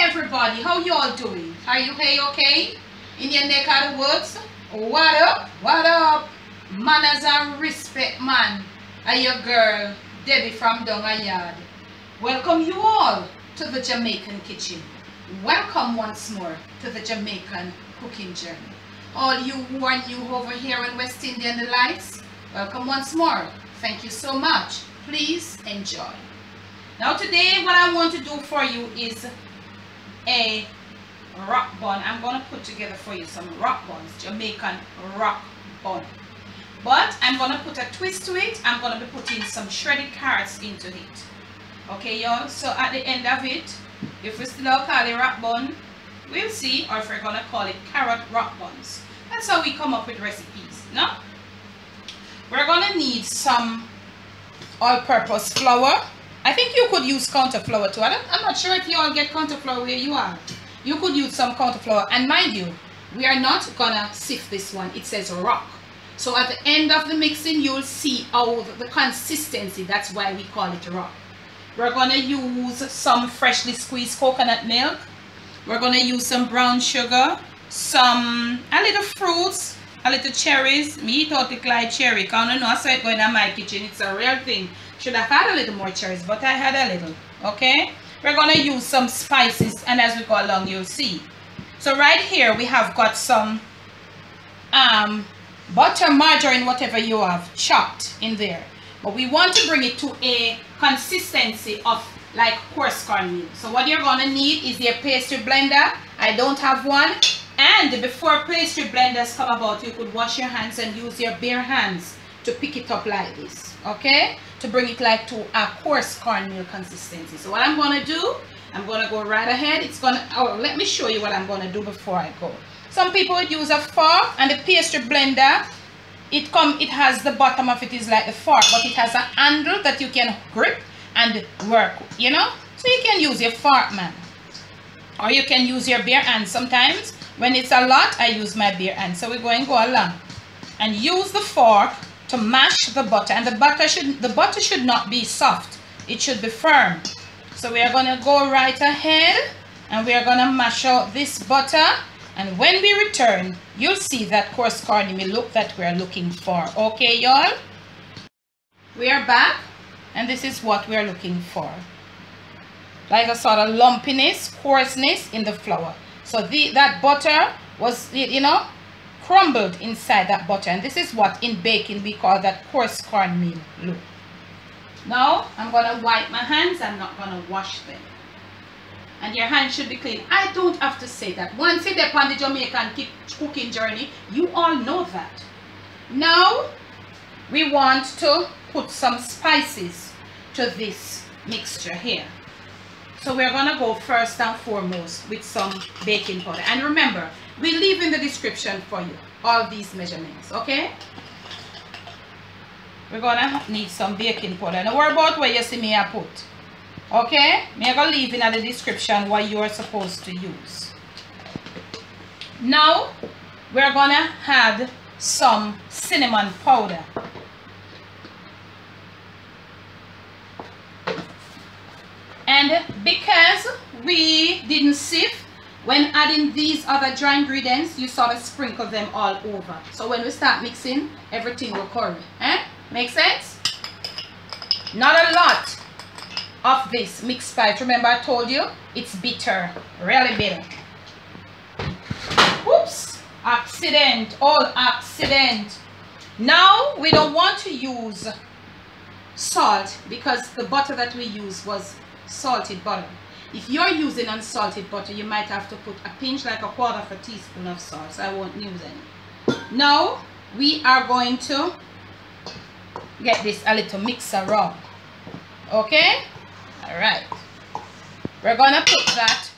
everybody, how you all doing? Are you okay? In your neck of the woods? What up? What up? Manners and respect, man. And your girl, Debbie from Dung, yaad. Welcome you all to the Jamaican kitchen. Welcome once more to the Jamaican cooking journey. All you who are new over here in West Indian Delights, welcome once more. Thank you so much. Please enjoy. Now today what I want to do for you is a rock bun. I'm going to put together for you some rock buns, Jamaican rock bun. But I'm going to put a twist to it. I'm going to be putting some shredded carrots into it. Okay, y'all? So at the end of it, if we still call it rock bun, we'll see, or if we're going to call it carrot rock buns. That's how we come up with recipes, no? We're going to need some all-purpose flour. I think you could use counter flour too. I'm not sure if you all get counter flour where you are. You could use some counter flour. And mind you, we are not gonna sift this one. It says rock. So at the end of the mixing, you'll see how the consistency. That's why we call it rock. We're gonna use some freshly squeezed coconut milk. We're gonna use some brown sugar, a little fruits, a little cherries. Me thought it like cherry. Cause I don't know, I saw it going in my kitchen. It's a real thing. Should have had a little more cherries, but I had a little. Okay, we're gonna use some spices, and as we go along you'll see. So right here we have got some butter, margarine, whatever you have chopped in there, but we want to bring it to a consistency of like coarse cornmeal. So what you're gonna need is your pastry blender. I don't have one, and before pastry blenders come about, you could wash your hands and use your bare hands to pick it up like this, okay, to bring it like to a coarse cornmeal consistency. So what I'm going to do, I'm going to go right ahead. It's going to, oh, let me show you what I'm going to do before I go. Some people would use a fork, and the pastry blender, it has the bottom of it is like the fork, but it has a handle that you can grip and work, you know. So you can use your fork, man, or you can use your bare hand. Sometimes when it's a lot, I use my bare hand. So we're going to go along and use the fork to mash the butter, and the butter should not be soft, it should be firm. So we are going to go right ahead and we are going to mash out this butter, and when we return you'll see that coarse cornmeal look that we are looking for. Okay, y'all, we are back, and this is what we are looking for, like a sort of lumpiness, coarseness in the flour. So that butter was, you know, crumbled inside that butter, and this is what in baking we call that coarse cornmeal look. Now I'm gonna wipe my hands. I'm not gonna wash them, and your hands should be clean. I don't have to say that. Once you're there on the Jamaican cooking journey, you all know that. Now we want to put some spices to this mixture here. So we're gonna go first and foremost with some baking powder, and remember, we leave in the description for you all these measurements, okay? We're gonna need some baking powder. Now worry about where you see me I put, okay? I'm gonna leave in the description what you are supposed to use. Now we're gonna add some cinnamon powder. And because we didn't sift, when adding these other dry ingredients, you sort of sprinkle them all over. So when we start mixing, everything will curry. Make sense? Not a lot of this mixed spice. Remember I told you, it's bitter, really bitter. Whoops, accident, all accident. Now we don't want to use salt because the butter that we used was salted butter. If you're using unsalted butter, you might have to put a pinch, like a quarter of a teaspoon of salt. So I won't use any. Now we are going to get this a little mix around. Okay, all right, we're gonna put that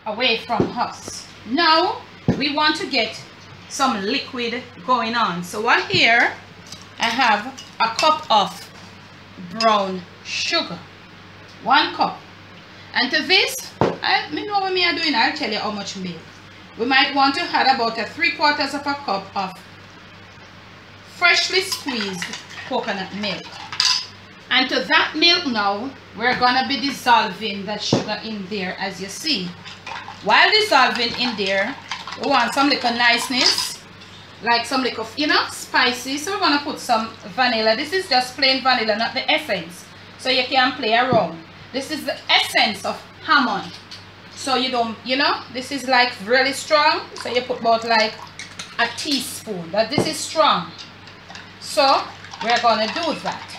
away from us. Now we want to get some liquid going on. So what here I have a cup of brown sugar, 1 cup. And to this, I know what me are doing, I'll tell you how much milk. We might want to add about 3/4 of a cup of freshly squeezed coconut milk. And to that milk now, we're gonna be dissolving that sugar in there, as you see. While dissolving in there, we want some little niceness, like some little, you know, spicy. So we're gonna put some vanilla. This is just plain vanilla, not the essence. So you can play around. This is the essence of almond. So you don't, you know, this is like really strong. So you put about like a teaspoon, but this is strong. So we're gonna do that.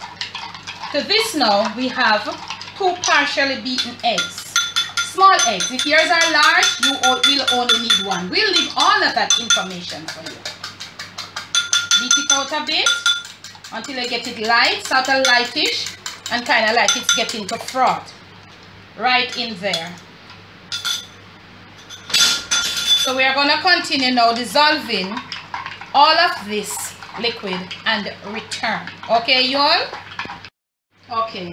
To this now, we have 2 partially beaten eggs. Small eggs. If yours are large, you will only need 1. We'll leave all of that information for you. Beat it out a bit until you get it light, sort of lightish, and kind of like it's getting to froth right in there. So we are going to continue now dissolving all of this liquid and return. Okay, you all? Okay.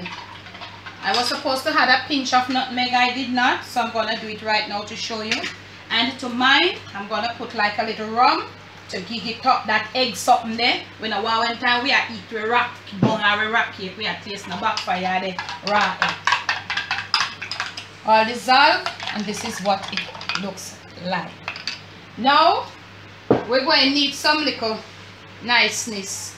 I was supposed to have a pinch of nutmeg. I did not. So I'm going to do it right now to show you. And to mine, I'm going to put like a little rum to give it up that egg something there. When a one time we are eat we rock bone or we rock cake, we are tasting the backfire the raw egg. All dissolve, and this is what it looks like. Now we're going to need some little niceness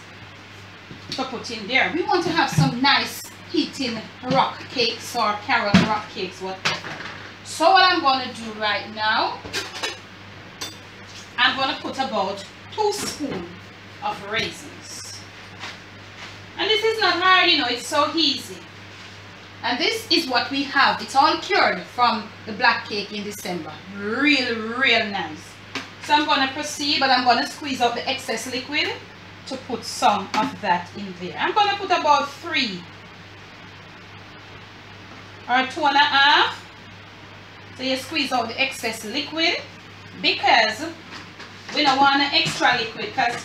to put in there. We want to have some nice heating rock cakes or carrot rock cakes, whatever. So what I'm going to do right now, I'm going to put about 2 spoons of raisins. And this is not hard, you know, it's so easy. And this is what we have. It's all cured from the black cake in December. Real nice. So I'm going to proceed, but I'm going to squeeze out the excess liquid to put some of that in there. I'm going to put about 3 or 2.5. So you squeeze out the excess liquid because we don't want an extra liquid, because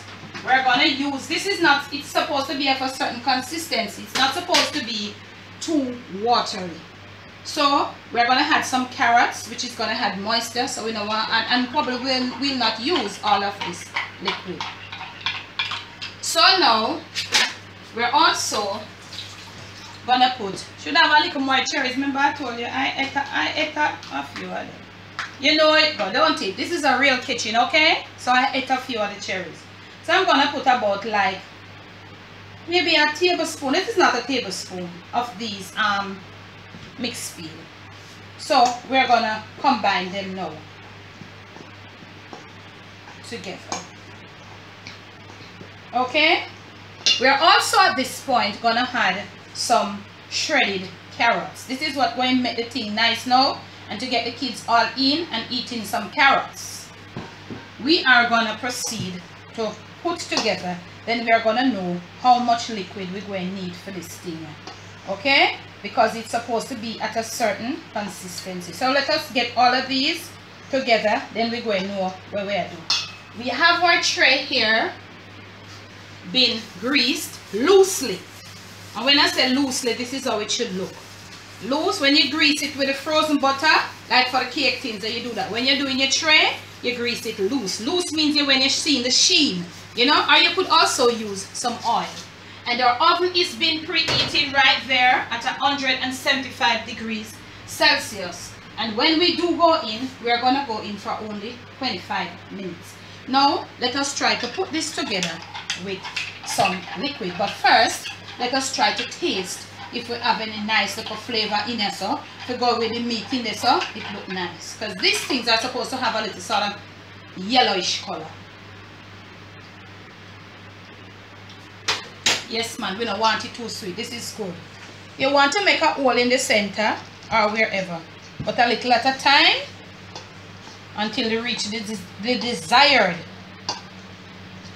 we're going to use, this is not, it's supposed to be of a certain consistency. It's not supposed to be too watery. So we're going to add some carrots, which is going to add moisture. So we don't want, and probably will not use all of this liquid. So now we're also going to put, should I have a little more cherries? Remember I told you I ate a few of them. You know it, but don't it? This is a real kitchen, okay? So I ate a few of the cherries. So I'm going to put about like maybe a tablespoon. It is not a tablespoon of these mixed peel. So we're going to combine them now together. Okay? We're also at this point going to add some shredded carrots. This is what going to make the thing nice now, and to get the kids all in and eating some carrots. We are going to proceed to put together, then we are going to know how much liquid we're going to need for this thing. Okay? Because it's supposed to be at a certain consistency. So let us get all of these together, then we're going to know what we are doing. We have our tray here been greased loosely. And when I say loosely, this is how it should look. Loose, when you grease it with the frozen butter, like for the cake things that you do that. When you're doing your tray, you grease it loose. Loose means you when you're seeing the sheen, you know, or you could also use some oil. And our oven is being preheated right there at 175 degrees Celsius. And when we do go in, we're going to go in for only 25 minutes. Now, let us try to put this together with some liquid. But first, let us try to taste if we have any nice little flavor in there. So, to go with the meat in there, so it look nice. Because these things are supposed to have a little sort of yellowish color. Yes, man, we don't want it too sweet. This is good. You want to make a hole in the center or wherever, but a little at a time until you reach the desired.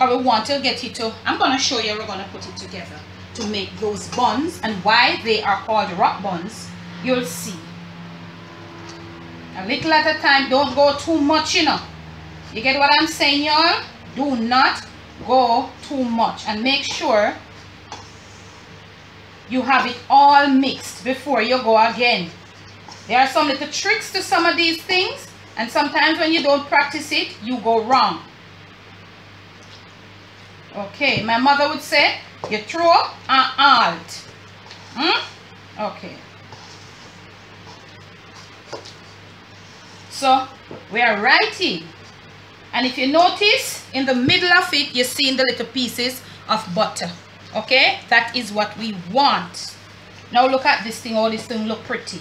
Or we want to get it to, I'm going to show you, we're going to put it together to make those buns, and why they are called rock buns, you'll see. A little at a time, don't go too much, you know. You get what I'm saying, y'all? Do not go too much, and make sure you have it all mixed before you go again. There are some little tricks to some of these things, and sometimes when you don't practice it, you go wrong. Okay, my mother would say, you throw and halt. Okay. So we are writing, and if you notice in the middle of it, you're seeing the little pieces of butter. Okay, that is what we want. Now look at this thing. All this thing look pretty,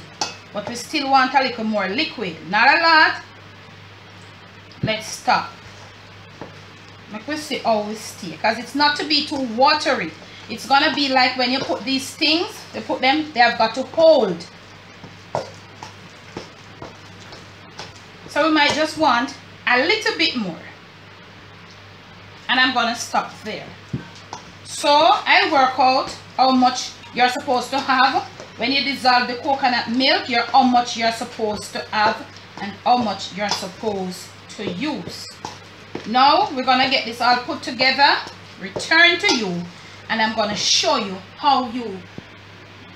but we still want a little more liquid, not a lot. Let's stop. Make we see how we stay, because it's not to be too watery. It's gonna be like when you put these things, they have got to hold. So we might just want a little bit more, and I'm gonna stop there. So I'll work out how much you're supposed to have when you dissolve the coconut milk. How much you're supposed to have and how much you're supposed to use. Now we're gonna get this all put together, return to you, and I'm gonna show you how you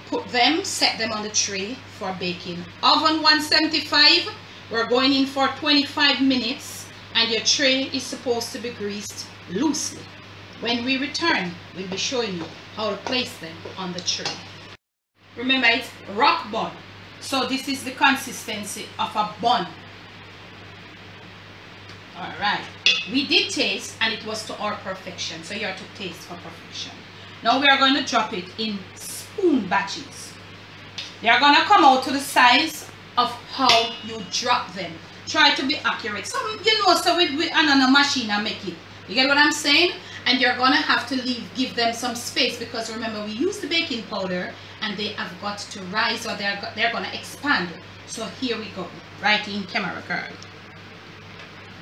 put them, set them on the tray for baking. Oven 175. We're going in for 25 minutes, and your tray is supposed to be greased loosely. When we return, we'll be showing you how to place them on the tray. Remember, it's rock bun, so this is the consistency of a bun. All right, we did taste, and it was to our perfection, so you have to taste for perfection. Now we are going to drop it in spoon batches. They are going to come out to the size of how you drop them. Try to be accurate. So so with another machine I make it. You get what I'm saying? And you're gonna have to give them some space, because remember, we use the baking powder and they have got to rise, or they're gonna expand. So here we go, right in camera girl.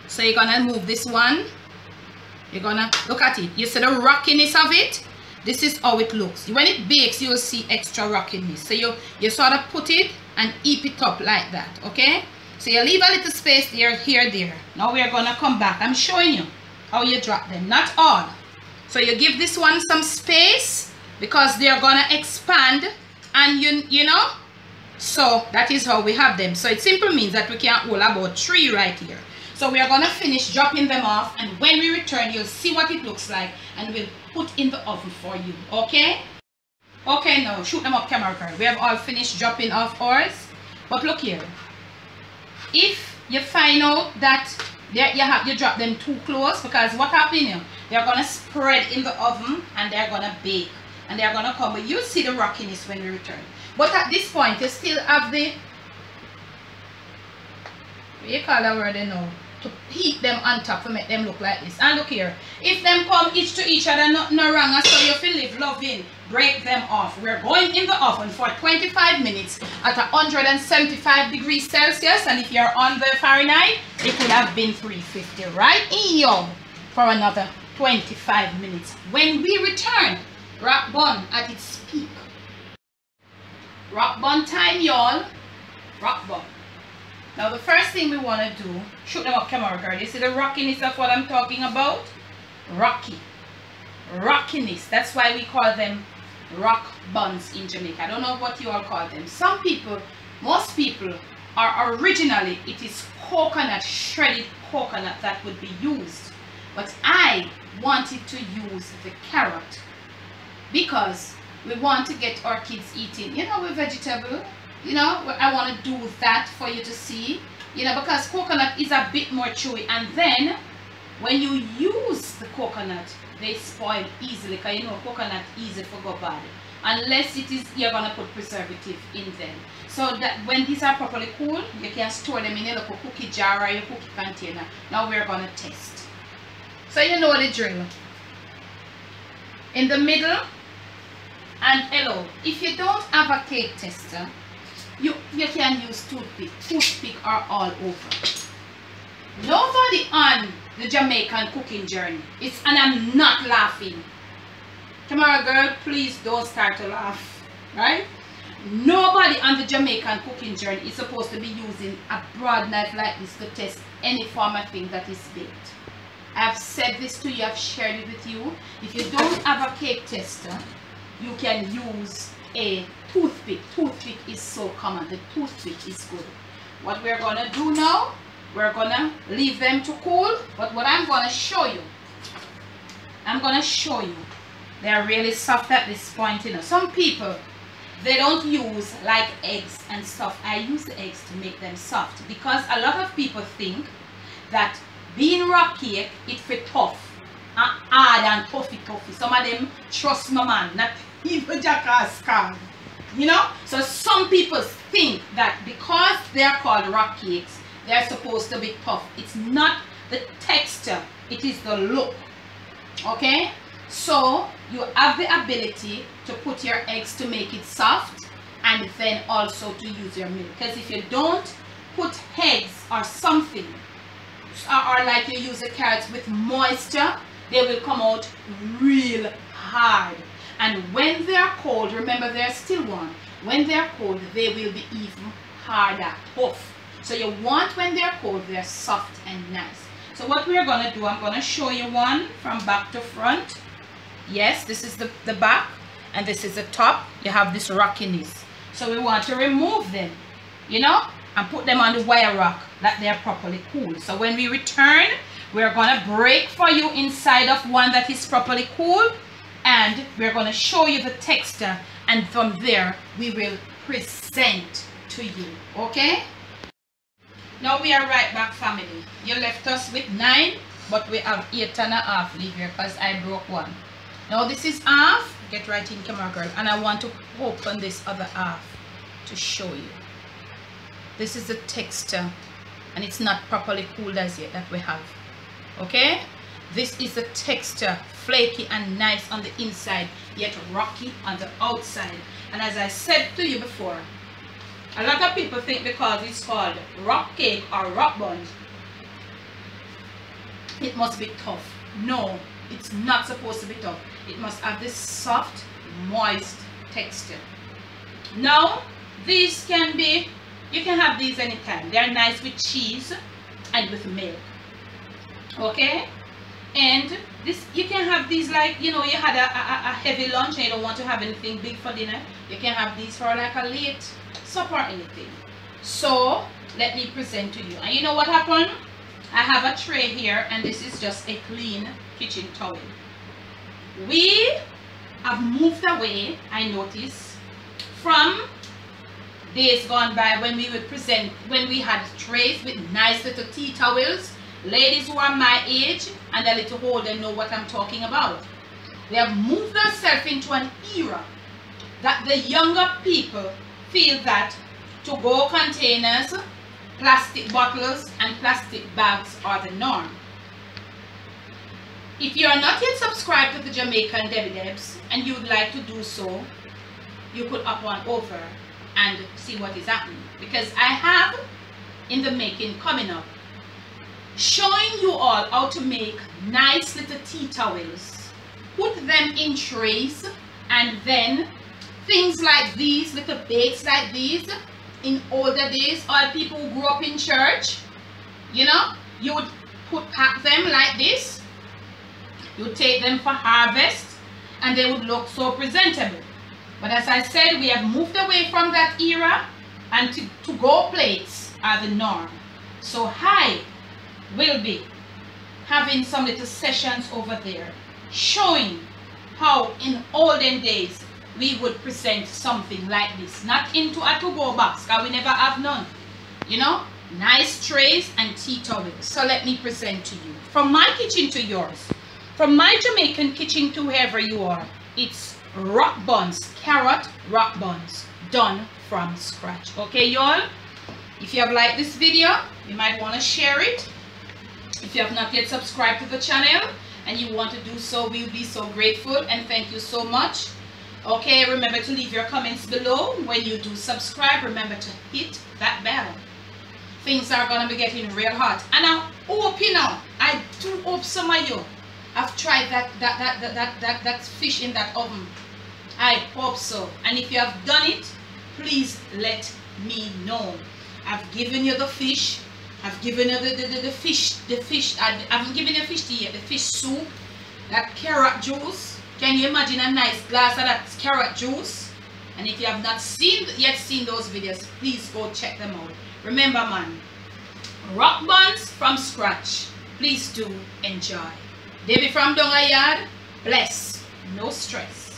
So you're gonna move this one. You're gonna look at it. You see the rockiness of it? This is how it looks. When it bakes, you'll see extra rockiness. So you sort of put it and eat it up like that, okay? So you leave a little space there, here, there. Now we are gonna come back. I'm showing you how you drop them, not all. So you give this one some space, because they're gonna expand, and you know, so that is how we have them. So it simply means that we can hold about 3 right here. So we are gonna finish dropping them off, and when we return, you'll see what it looks like, and we'll put in the oven for you, okay? Okay, now shoot them up, camera girl. We have all finished dropping off ours, but look here. If you find out that you drop them too close, because what happens here, they're gonna spread in the oven and they're gonna bake, and they're gonna come. But you see the rockiness when we return. But at this point, you still have the, what you call that word, you know, to heat them on top to make them look like this. And look here, if them come each to each other, nothing wrong, so you feel live loving, break them off. We're going in the oven for 25 minutes at 175 degrees Celsius, and if you're on the Fahrenheit, it would have been 350 right in your for another 25 minutes. When we return, rock bun at its peak. Rock bun time, y'all. Rock bun. Now the first thing we want to do, shoot them up, camera girl. You see the rockiness of what I'm talking about? Rocky. Rockiness. That's why we call them rock buns in Jamaica. I don't know what you all call them. Some people, most people, are originally, it is coconut, shredded coconut that would be used. But I wanted to use the carrot, because we want to get our kids eating, you know, with vegetable. You know, I want to do that for you to see, you know, because coconut is a bit more chewy, and then when you use the coconut, they spoil easily, because you know coconut easy for go bad, unless it is you're gonna put preservative in them. So that when these are properly cool, you can store them in a little cookie jar or your cookie container. Now we're gonna test. So you know the drill. In the middle, and hello, if you don't have a cake tester, you can use toothpick are all over. Nobody on the Jamaican cooking journey, and I'm not laughing. Camera girl, please don't start to laugh, right? Nobody on the Jamaican cooking journey is supposed to be using a broad knife like this to test any form of thing that is baked. I've said this to you, I've shared it with you. If you don't have a cake tester, you can use a toothpick. Toothpick is so common. The toothpick is good. What we're gonna do now, we're gonna leave them to cool. But what I'm gonna show you, they're really soft at this point, you know. Some people, they don't use like eggs and stuff. I use the eggs to make them soft because a lot of people think that being rock cake, it fit tough. Hard and toughy. Some of them trust my man, not even jackass can. You know? So some people think that because they are called rock cakes, they are supposed to be tough. It's not the texture, it is the look. Okay? So you have the ability to put your eggs to make it soft, and then also to use your milk. Because if you don't put eggs or something, or like you use the carrots with moisture, they will come out real hard. And when they're cold, remember they're still warm, when they're cold they will be even harder, tough. So you want, when they're cold, they're soft and nice. So what we're going to do, I'm going to show you one from back to front. Yes, this is the back and this is the top. You have this rockiness. So we want to remove them, you know, and put them on the wire rack that they're properly cool. So when we return, we're going to break for you inside of one that is properly cool, and we're going to show you the texture, and from there we will present to you. Okay? Now we are right back, family. You left us with 9, but we have 8.5 leave here because I broke one. Now this is half. Get right in, camera girl, and I want to open this other half to show you. This is the texture, and it's not properly cooled as yet that we have. Okay, this is the texture, flaky and nice on the inside, yet rocky on the outside. And as I said to you before, a lot of people think because it's called rock cake or rock buns, it must be tough. No, it's not supposed to be tough. It must have this soft, moist texture. Now these can be, you can have these anytime. They're nice with cheese and with milk. Okay, and this, you can have these like, you know, you had a heavy lunch and you don't want to have anything big for dinner. You can have these for like a late supper or anything. So let me present to you. And you know what happened? I have a tray here, and this is just a clean kitchen towel. We have moved away, I notice, from days gone by when we would present, when we had trays with nice little tea towels. Ladies who are my age and a little older know what I'm talking about. We have moved ourselves into an era that the younger people feel that to-go containers, plastic bottles and plastic bags are the norm. If you are not yet subscribed to the Jamaican Debbie Debs and you would like to do so, you could up on over and see what is happening, because I have in the making coming up, showing you all how to make nice little tea towels, put them in trays, and then things like these, little baits like these. In older days, all people who grew up in church, you know, you would pack them like this, you would take them for harvest, and they would look so presentable. But as I said, we have moved away from that era, and to-go plates are the norm. So I will be having some little sessions over there showing how in olden days we would present something like this, not into a to-go box, because we never have none, you know, nice trays and tea towels. So let me present to you, from my kitchen to yours, from my Jamaican kitchen to wherever you are, it's rock buns, carrot rock buns, done from scratch. Okay, y'all, if you have liked this video, you might want to share it. If you have not yet subscribed to the channel and you want to do so, we'll be so grateful, and thank you so much. Okay, remember to leave your comments below. When you do subscribe, remember to hit that bell. Things are going to be getting real hot, and I hope, you know, I do hope some of you have tried that fish in that oven. I hope so, and if you have done it, please let me know. I've given you the fish, I've given you the fish, I haven't given you fish tea yet, the fish soup, that carrot juice. Can you imagine a nice glass of that carrot juice? And if you have not yet seen those videos, please go check them out. Remember, man, rock buns from scratch. Please do enjoy. Debbie from Dung, yaad. Bless, no stress.